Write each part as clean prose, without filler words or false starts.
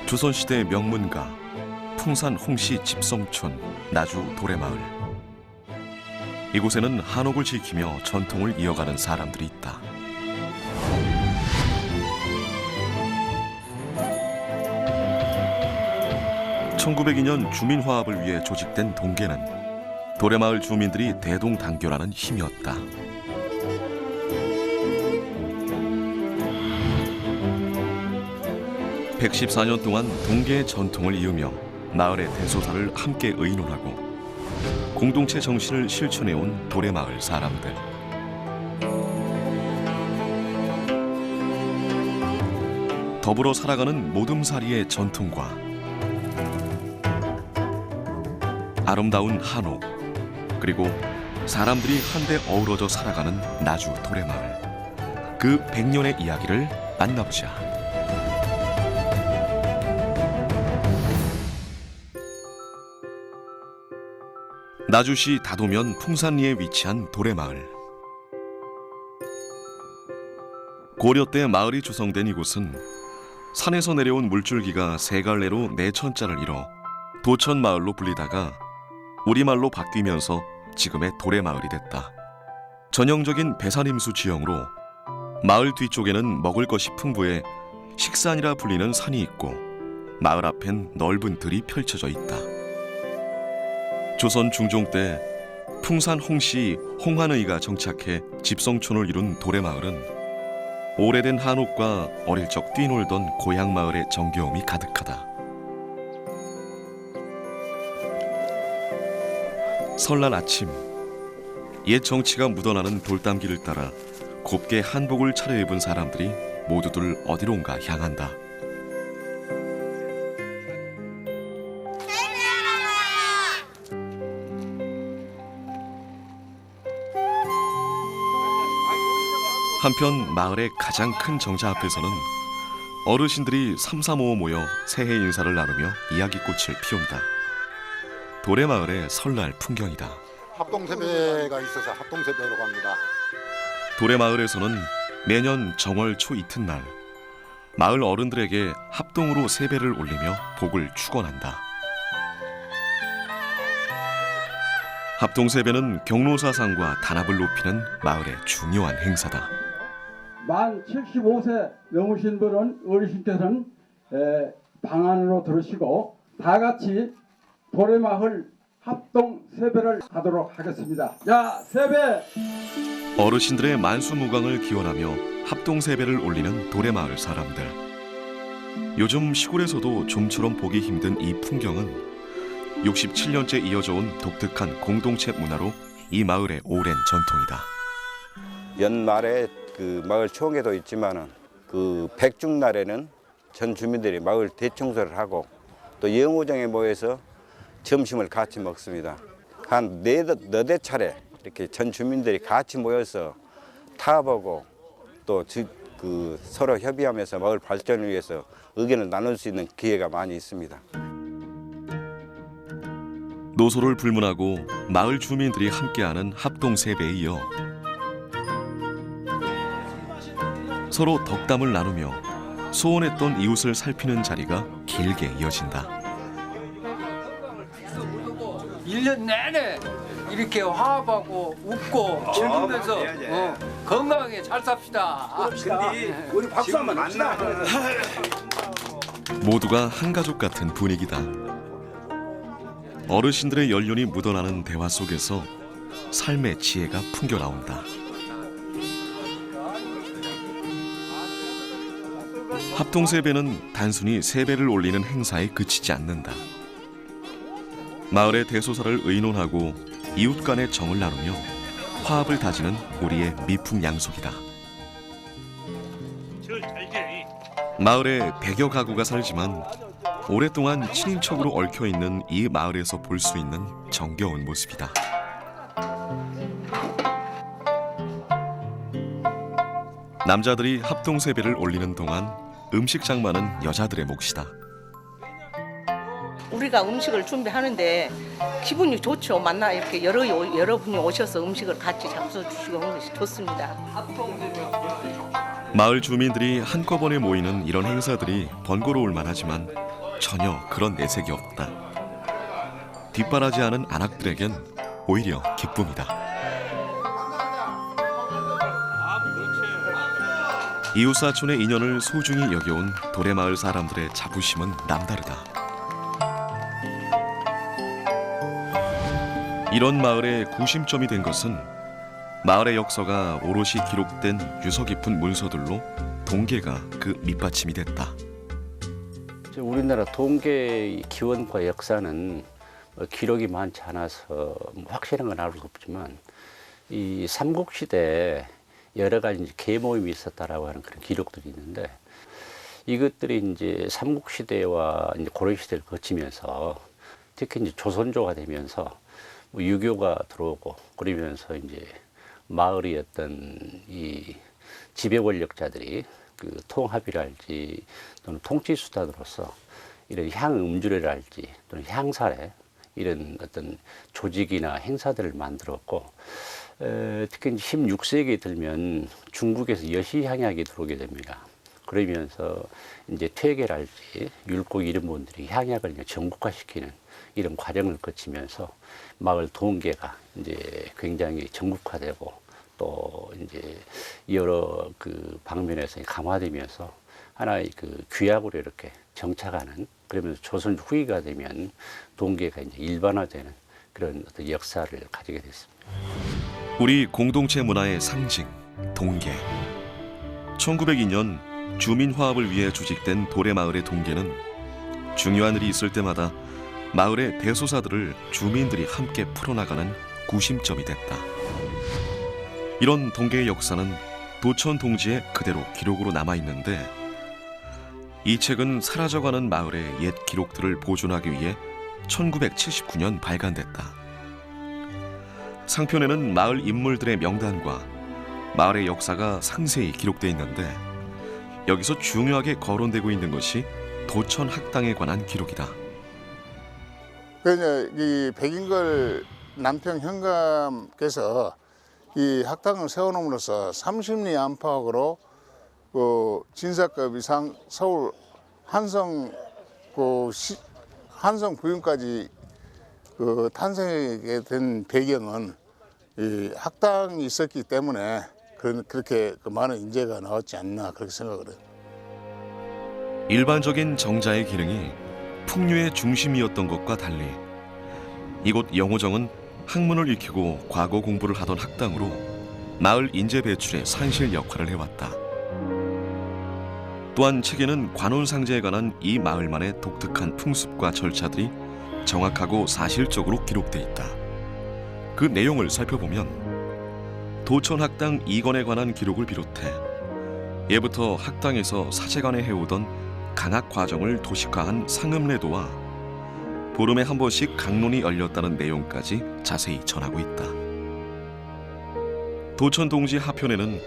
조선시대 명문가 풍산 홍씨 집성촌 나주 도래마을. 이곳에는 한옥을 지키며 전통을 이어가는 사람들이 있다. (1902년) 주민화합을 위해 조직된 동계는 도래마을 주민들이 대동단결하는 힘이었다. (114년) 동안 동계의 전통을 이으며 마을의 대소사를 함께 의논하고 공동체 정신을 실천해온 도래마을 사람들. 더불어 살아가는 모듬사리의 전통과 아름다운 한옥, 그리고 사람들이 한데 어우러져 살아가는 나주 도래마을. 그 100년의 이야기를 만나보자. 나주시 다도면 풍산리에 위치한 도래마을. 고려 때 마을이 조성된 이곳은 산에서 내려온 물줄기가 세 갈래로 내천자를 이뤄 도천마을로 불리다가 우리말로 바뀌면서 지금의 도래마을이 됐다. 전형적인 배산임수 지형으로 마을 뒤쪽에는 먹을 것이 풍부해 식산이라 불리는 산이 있고 마을 앞엔 넓은 들이 펼쳐져 있다. 조선 중종 때 풍산 홍씨 홍한의가 정착해 집성촌을 이룬 도래마을은 오래된 한옥과 어릴 적 뛰놀던 고향 마을의 정겨움이 가득하다. 설날 아침, 옛 정치가 묻어나는 돌담길을 따라 곱게 한복을 차려입은 사람들이 모두들 어디론가 향한다. 한편 마을의 가장 큰 정자 앞에서는 어르신들이 삼삼오오 모여 새해 인사를 나누며 이야기꽃을 피운다. 도래마을의 설날 풍경이다. 합동세배가 있어서 합동세배로 갑니다. 도래마을에서는 매년 정월 초 이튿날 마을 어른들에게 합동으로 세배를 올리며 복을 축원한다. 합동세배는 경로사상과 단합을 높이는 마을의 중요한 행사다. 만 75세 넘으신 분은 어르신께서는 방 안으로 들으시고 다 같이 도래마을 합동 세배를 하도록 하겠습니다. 자, 세배! 어르신들의 만수무강을 기원하며 합동 세배를 올리는 도래마을 사람들. 요즘 시골에서도 좀처럼 보기 힘든 이 풍경은 67년째 이어져온 독특한 공동체 문화로 이 마을의 오랜 전통이다. 연말에 그 마을 총회도 있지만은 그 백중날에는 전 주민들이 마을 대청소를 하고 또 영호정에 모여서 점심을 같이 먹습니다. 한 너댓 차례 이렇게 전 주민들이 같이 모여서 타보고 또 그 서로 협의하면서 마을 발전을 위해서 의견을 나눌 수 있는 기회가 많이 있습니다. 노소를 불문하고 마을 주민들이 함께하는 합동 세배에 이어 서로 덕담을 나누며 소원했던 이웃을 살피는 자리가 길게 이어진다. 1년 내내 이렇게 화합하고 웃고 즐기면서 건강하게 잘 삽시다. 근데 우리 박수 한번 만나. 모두가 한 가족 같은 분위기다. 어르신들의 연륜이 묻어나는 대화 속에서 삶의 지혜가 풍겨나온다. 합동세배는 단순히 세배를 올리는 행사에 그치지 않는다. 마을의 대소사를 의논하고 이웃 간의 정을 나누며 화합을 다지는 우리의 미풍양속이다. 마을에 100여 가구가 살지만 오랫동안 친인척으로 얽혀있는 이 마을에서 볼 수 있는 정겨운 모습이다. 남자들이 합동세배를 올리는 동안 음식 장만은 여자들의 몫이다. 우리가 음식을 준비하는데 기분이 좋죠. 만나 이렇게 여러분이 오셔서 음식을 같이 잡숴주시고 하는 것이 좋습니다. 마을 주민들이 한꺼번에 모이는 이런 행사들이 번거로울 만하지만 전혀 그런 내색이 없다. 뒷바라지하는 안악들에겐 오히려 기쁨이다. 이웃사촌의 인연을 소중히 여겨온 도래마을 사람들의 자부심은 남다르다. 이런 마을의 구심점이 된 것은 마을의 역사가 오롯이 기록된 유서 깊은 문서들로 동계가 그 밑받침이 됐다. 우리나라 동계의 기원과 역사는 기록이 많지 않아서 확실한 건 알 수 없지만 이 삼국시대에 여러 가지 이제 계모임이 있었다라고 하는 그런 기록들이 있는데 이것들이 이제 삼국시대와 이제 고려시대를 거치면서 특히 이제 조선조가 되면서 뭐 유교가 들어오고 그러면서 이제 마을의 어떤 이 지배 권력자들이 그 통합이랄지 또는 통치 수단으로서 이런 향음주례랄지 또는 향사례 이런 어떤 조직이나 행사들을 만들었고 특히 16세기에 들면 중국에서 여시향약이 들어오게 됩니다. 그러면서 이제 퇴계랄지 율곡 이런 분들이 향약을 전국화시키는 이런 과정을 거치면서 마을 동계가 이제 굉장히 전국화되고 또 이제 여러 그 방면에서 강화되면서 하나의 그 규약으로 이렇게 정착하는 그러면서 조선 후기가 되면 동계가 이제 일반화되는 그런 어떤 역사를 가지게 됐습니다. 우리 공동체 문화의 상징, 동계. 1902년 주민화합을 위해 조직된 도래마을의 동계는 중요한 일이 있을 때마다 마을의 대소사들을 주민들이 함께 풀어나가는 구심점이 됐다. 이런 동계의 역사는 도천 동지에 그대로 기록으로 남아있는데 이 책은 사라져가는 마을의 옛 기록들을 보존하기 위해 1979년 발간됐다. 상편에는 마을 인물들의 명단과 마을의 역사가 상세히 기록되어 있는데 여기서 중요하게 거론되고 있는 것이 도천 학당에 관한 기록이다. 그래서 이 백인걸 남평 현감께서 이 학당을 세워놓음으로써 30리 안팎으로 그 진사급 이상 서울 한성 한성 부윤까지 그 탄생하게 된 배경은 이 학당이 있었기 때문에 그렇게 그 많은 인재가 나왔지 않나 그렇게 생각을 해요. 일반적인 정자의 기능이 풍류의 중심이었던 것과 달리 이곳 영호정은 학문을 익히고 과거 공부를 하던 학당으로 마을 인재 배출에 산실 역할을 해왔다. 또한 책에는 관혼상제에 관한 이 마을만의 독특한 풍습과 절차들이 정확하고 사실적으로 기록돼 있다. 그 내용을 살펴보면 도천학당 2건에 관한 기록을 비롯해 예부터 학당에서 사제간에 해오던 강학 과정을 도식화한 상음례도와 보름에 한 번씩 강론이 열렸다는 내용까지 자세히 전하고 있다. 도천 동지 하편에는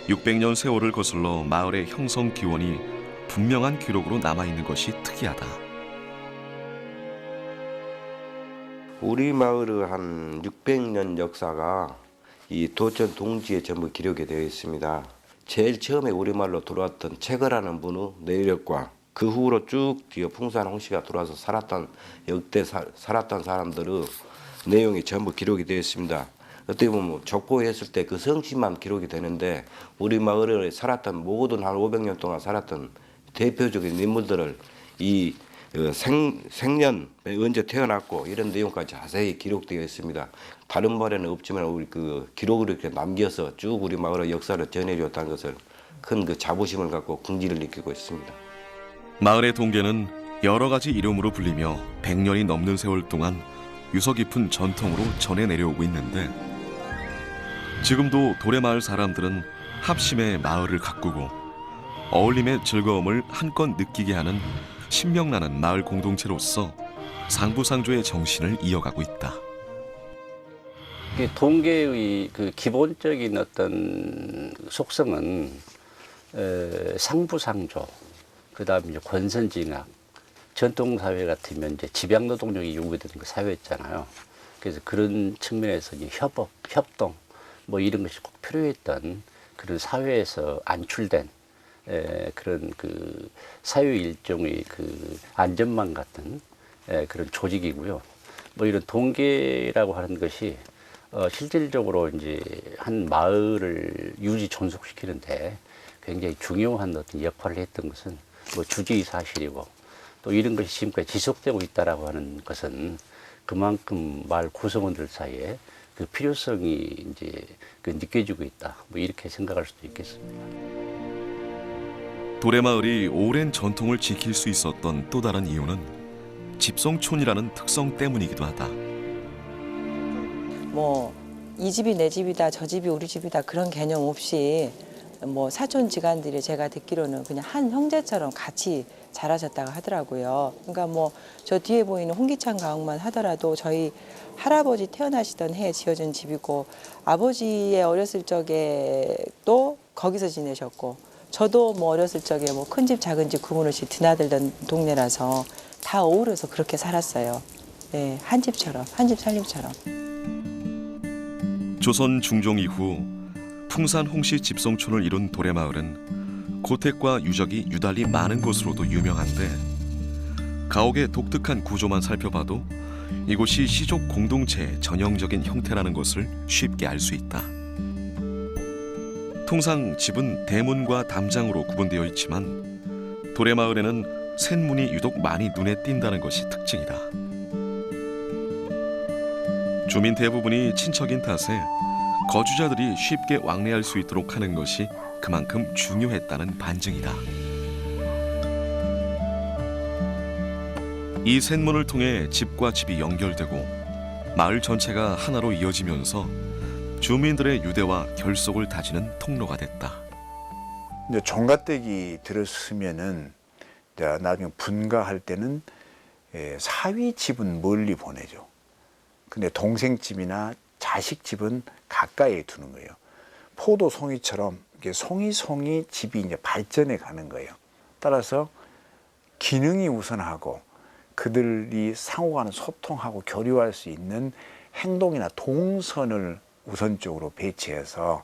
600년 세월을 거슬러 마을의 형성 기원이 분명한 기록으로 남아있는 것이 특이하다. 우리 마을의 한 600년 역사가 이 도천 동지에 전부 기록이 되어 있습니다. 제일 처음에 우리 마을로 들어왔던 채거라는 분의 내력과 그 후로 쭉 뒤에 풍산 홍씨가 들어와서 살았던 역대 살았던 사람들의 내용이 전부 기록이 되어 있습니다. 어떻게 보면 족보했을 때 그 성씨만 기록이 되는데 우리 마을에 살았던 모든 한 500년 동안 살았던 대표적인 인물들을 이 생년 언제 태어났고 이런 내용까지 자세히 기록되어 있습니다. 다른 말에는 없지만 우리 그 기록을 이렇게 남겨서 쭉 우리 마을의 역사를 전해줬다는 것을 큰 그 자부심을 갖고 긍지를 느끼고 있습니다. 마을의 동계는 여러 가지 이름으로 불리며 100년이 넘는 세월 동안 유서 깊은 전통으로 전해 내려오고 있는데 지금도 도래마을 사람들은 합심의 마을을 가꾸고 어울림의 즐거움을 한껏 느끼게 하는 신명나는 마을 공동체로서 상부상조의 정신을 이어가고 있다. 동계의 그 기본적인 어떤 속성은 상부상조, 그다음에 이제 권선징악, 전통사회 같으면 이제 집약노동력이 요구되는 그 사회였잖아요. 그래서 그런 측면에서 이제 협업, 협동 뭐 이런 것이 꼭 필요했던 그런 사회에서 안출된 그런 그 사회 일종의 그 안전망 같은 그런 조직이고요. 뭐 이런 동계라고 하는 것이 실질적으로 이제 한 마을을 유지 존속시키는데 굉장히 중요한 어떤 역할을 했던 것은 뭐 주지의 사실이고, 또 이런 것이 지금까지 지속되고 있다라고 하는 것은 그만큼 마을 구성원들 사이에 그 필요성이 이제 그 느껴지고 있다. 뭐 이렇게 생각할 수도 있겠습니다. 도래마을이 오랜 전통을 지킬 수 있었던 또 다른 이유는 집성촌이라는 특성 때문이기도 하다. 뭐 이 집이 내 집이다, 저 집이 우리 집이다 그런 개념 없이 뭐 사촌지간들이 제가 듣기로는 그냥 한 형제처럼 같이 자라셨다고 하더라고요. 그러니까 뭐 저 뒤에 보이는 홍기창 가옥만 하더라도 저희 할아버지 태어나시던 해에 지어진 집이고, 아버지의 어렸을 적에 또 거기서 지내셨고, 저도 뭐 어렸을 적에 뭐 큰 집 작은 집 구분 없이 드나들던 동네라서 다 어우러서 그렇게 살았어요. 네, 한 집처럼, 한 집 살림처럼. 조선 중종 이후 풍산 홍씨 집성촌을 이룬 도래마을은 고택과 유적이 유달리 많은 곳으로도 유명한데, 가옥의 독특한 구조만 살펴봐도 이곳이 시족 공동체의 전형적인 형태라는 것을 쉽게 알 수 있다. 통상 집은 대문과 담장으로 구분되어 있지만 도래마을에는 셋문이 유독 많이 눈에 띈다는 것이 특징이다. 주민 대부분이 친척인 탓에 거주자들이 쉽게 왕래할 수 있도록 하는 것이 그만큼 중요했다는 반증이다. 이 셋문을 통해 집과 집이 연결되고 마을 전체가 하나로 이어지면서 주민들의 유대와 결속을 다지는 통로가 됐다. 이제 종갓댁이 들었으면은 나중에 분가할 때는 사위 집은 멀리 보내죠. 근데 동생 집이나 자식 집은 가까이에 두는 거예요. 포도 송이처럼 송이 집이 이제 발전해 가는 거예요. 따라서 기능이 우선하고 그들이 상호간에 소통하고 교류할 수 있는 행동이나 동선을 우선적으로 배치해서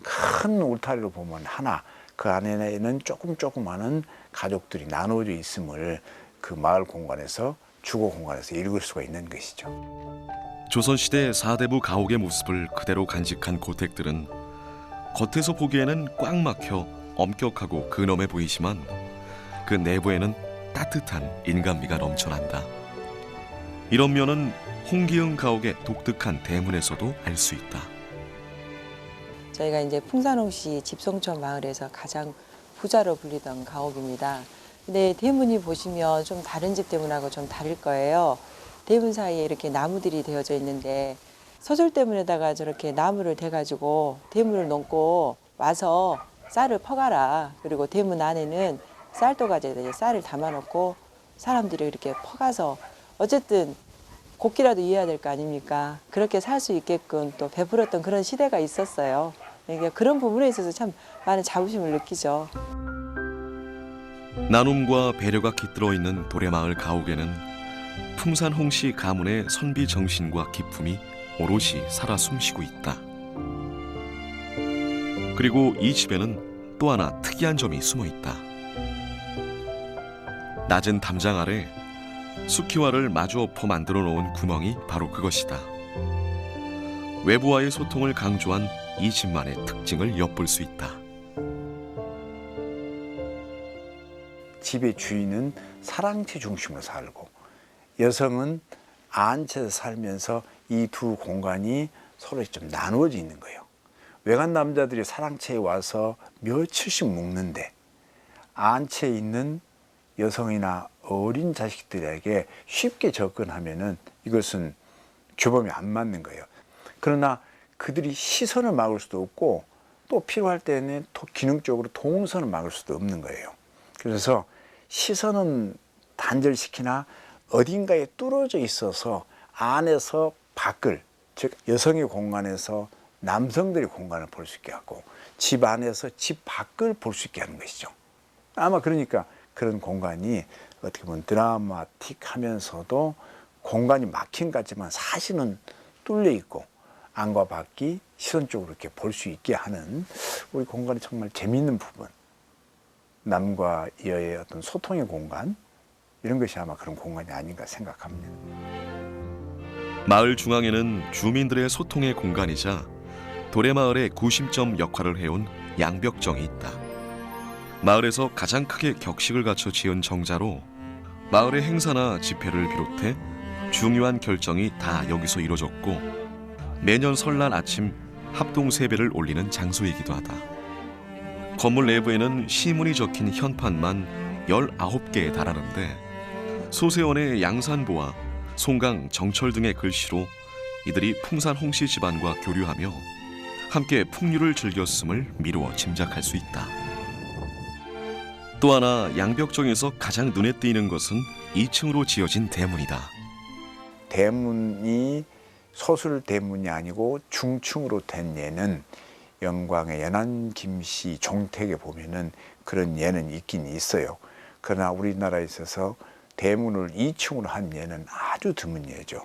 큰 울타리로 보면 하나, 그 안에는 조그마한 가족들이 나눠져 있음을 그 마을 공간에서, 주거 공간에서 읽을 수가 있는 것이죠. 조선시대 사대부 가옥의 모습을 그대로 간직한 고택들은 겉에서 보기에는 꽉 막혀 엄격하고 근엄해 보이지만 그 내부에는 따뜻한 인간미가 넘쳐난다. 이런 면은 홍기흥 가옥의 독특한 대문에서도 알 수 있다. 저희가 이제 풍산홍씨 집성촌 마을에서 가장 부자로 불리던 가옥입니다. 근데 대문이 보시면 좀 다른 집 대문하고 좀 다를 거예요. 대문 사이에 이렇게 나무들이 되어져 있는데 서절 대문에다가 저렇게 나무를 대가지고 대문을 넘고 와서 쌀을 퍼가라. 그리고 대문 안에는 쌀도가지에 쌀을 담아놓고 사람들이 이렇게 퍼가서 어쨌든 곡기라도 이어야 될 거 아닙니까? 그렇게 살 수 있게끔 또 베풀었던 그런 시대가 있었어요. 그러니까 그런 부분에 있어서 참 많은 자부심을 느끼죠. 나눔과 배려가 깃들어 있는 도래마을 가옥에는 풍산 홍씨 가문의 선비 정신과 기품이 오롯이 살아 숨쉬고 있다. 그리고 이 집에는 또 하나 특이한 점이 숨어 있다. 낮은 담장 아래 수키화를 마주 엎어 만들어 놓은 구멍이 바로 그것이다. 외부와의 소통을 강조한 이 집만의 특징을 엿볼 수 있다. 집의 주인은 사랑채 중심으로 살고 여성은 안채에서 살면서 이 두 공간이 서로 좀 나누어져 있는 거예요. 외간 남자들이 사랑채에 와서 며칠씩 묵는데 안채에 있는 여성이나 어린 자식들에게 쉽게 접근하면은 이것은 규범이 안 맞는 거예요. 그러나 그들이 시선을 막을 수도 없고 또 필요할 때는 또 기능적으로 동선을 막을 수도 없는 거예요. 그래서 시선은 단절시키나 어딘가에 뚫어져 있어서 안에서 밖을, 즉 여성의 공간에서 남성들의 공간을 볼 수 있게 하고 집 안에서 집 밖을 볼 수 있게 하는 것이죠. 아마 그러니까 그런 공간이 어떻게 보면 드라마틱하면서도 공간이 막힌 것 같지만 사실은 뚫려 있고 안과 밖이 시선적으로 이렇게 볼 수 있게 하는 우리 공간이 정말 재미있는 부분. 남과의 어떤 소통의 공간, 이런 것이 아마 그런 공간이 아닌가 생각합니다. 마을 중앙에는 주민들의 소통의 공간이자 도래마을의 구심점 역할을 해온 양벽정이 있다. 마을에서 가장 크게 격식을 갖춰 지은 정자로 마을의 행사나 집회를 비롯해 중요한 결정이 다 여기서 이루어졌고, 매년 설날 아침 합동세배를 올리는 장소이기도 하다. 건물 내부에는 시문이 적힌 현판만 19개에 달하는데, 소세원의 양산보와 송강, 정철 등의 글씨로 이들이 풍산 홍씨 집안과 교류하며 함께 풍류를 즐겼음을 미루어 짐작할 수 있다. 또 하나 양벽정에서 가장 눈에 띄는 것은 2층으로 지어진 대문이다. 대문이 소술 대문이 아니고 중층으로 된 예는 영광의 연안 김씨 종택에 보면은 그런 예는 있긴 있어요. 그러나 우리나라에 있어서 대문을 2층으로 한 예는 아주 드문 예죠.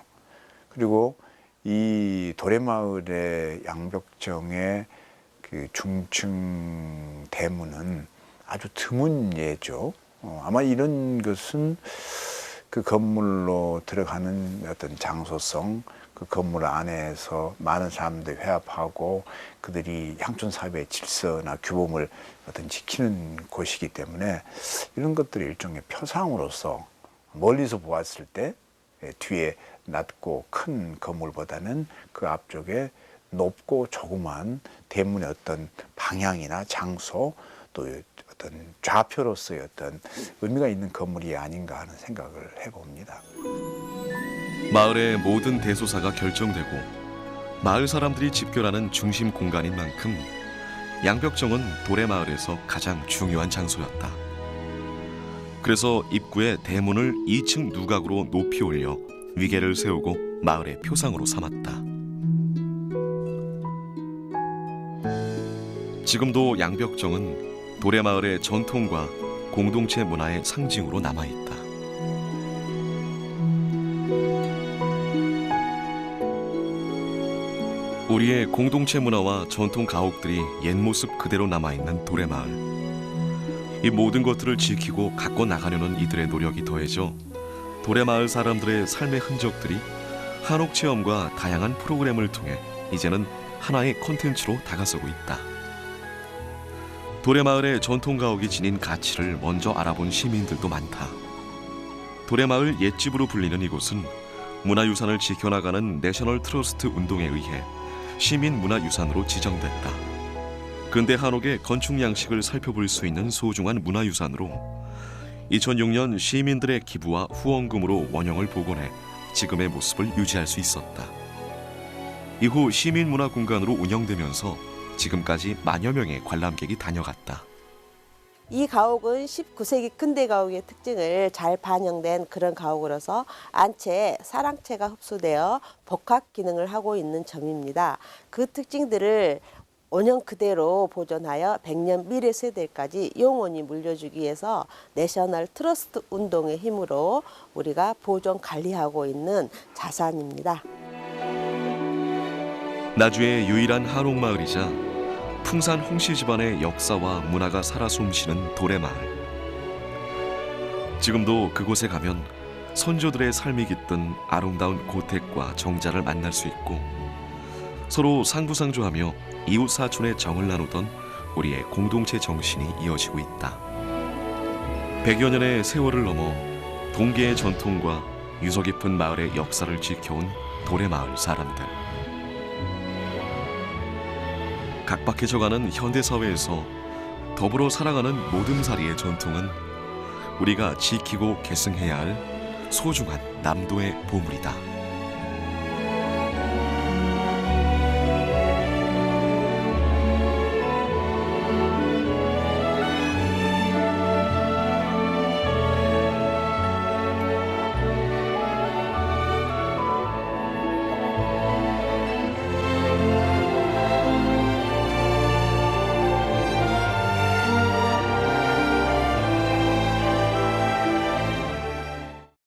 그리고 이 도래마을의 양벽정의 그 중층 대문은 아주 드문 예죠. 아마 이런 것은 그 건물로 들어가는 어떤 장소성, 그 건물 안에서 많은 사람들이 회합하고 그들이 향촌사회의 질서나 규범을 어떤 지키는 곳이기 때문에 이런 것들이 일종의 표상으로서 멀리서 보았을 때 뒤에 낮고 큰 건물보다는 그 앞쪽에 높고 조그만 대문의 어떤 방향이나 장소, 또 어떤 좌표로서의 어떤 의미가 있는 건물이 아닌가 하는 생각을 해봅니다. 마을의 모든 대소사가 결정되고 마을 사람들이 집결하는 중심 공간인 만큼 양벽정은 도래마을에서 가장 중요한 장소였다. 그래서 입구에 대문을 2층 누각으로 높이 올려 위계를 세우고 마을의 표상으로 삼았다. 지금도 양벽정은 도래마을의 전통과 공동체 문화의 상징으로 남아있다. 우리의 공동체 문화와 전통 가옥들이 옛 모습 그대로 남아있는 도래마을. 이 모든 것들을 지키고 가꿔 나가려는 이들의 노력이 더해져 도래마을 사람들의 삶의 흔적들이 한옥 체험과 다양한 프로그램을 통해 이제는 하나의 콘텐츠로 다가서고 있다. 도래마을의 전통 가옥이 지닌 가치를 먼저 알아본 시민들도 많다. 도래마을 옛집으로 불리는 이곳은 문화유산을 지켜나가는 내셔널 트러스트 운동에 의해 시민문화유산으로 지정됐다. 근대 한옥의 건축 양식을 살펴볼 수 있는 소중한 문화유산으로 2006년 시민들의 기부와 후원금으로 원형을 복원해 지금의 모습을 유지할 수 있었다. 이후 시민문화공간으로 운영되면서 지금까지 만여 명의 관람객이 다녀갔다. 이 가옥은 19세기 근대 가옥의 특징을 잘 반영된 그런 가옥으로서 안채, 사랑채가 흡수되어 복합 기능을 하고 있는 점입니다. 그 특징들을 원형 그대로 보존하여 100년 미래 세대까지 영원히 물려주기 위해서 내셔널 트러스트 운동의 힘으로 우리가 보존 관리하고 있는 자산입니다. 나주의 유일한 한옥마을이자 풍산 홍씨 집안의 역사와 문화가 살아 숨쉬는 도래마을. 지금도 그곳에 가면 선조들의 삶이 깃든 아름다운 고택과 정자를 만날 수 있고 서로 상부상조하며 이웃 사촌의 정을 나누던 우리의 공동체 정신이 이어지고 있다. 100여 년의 세월을 넘어 동계의 전통과 유서 깊은 마을의 역사를 지켜온 도래마을 사람들. 각박해져가는 현대사회에서 더불어 살아가는 모듬사리의 전통은 우리가 지키고 계승해야 할 소중한 남도의 보물이다.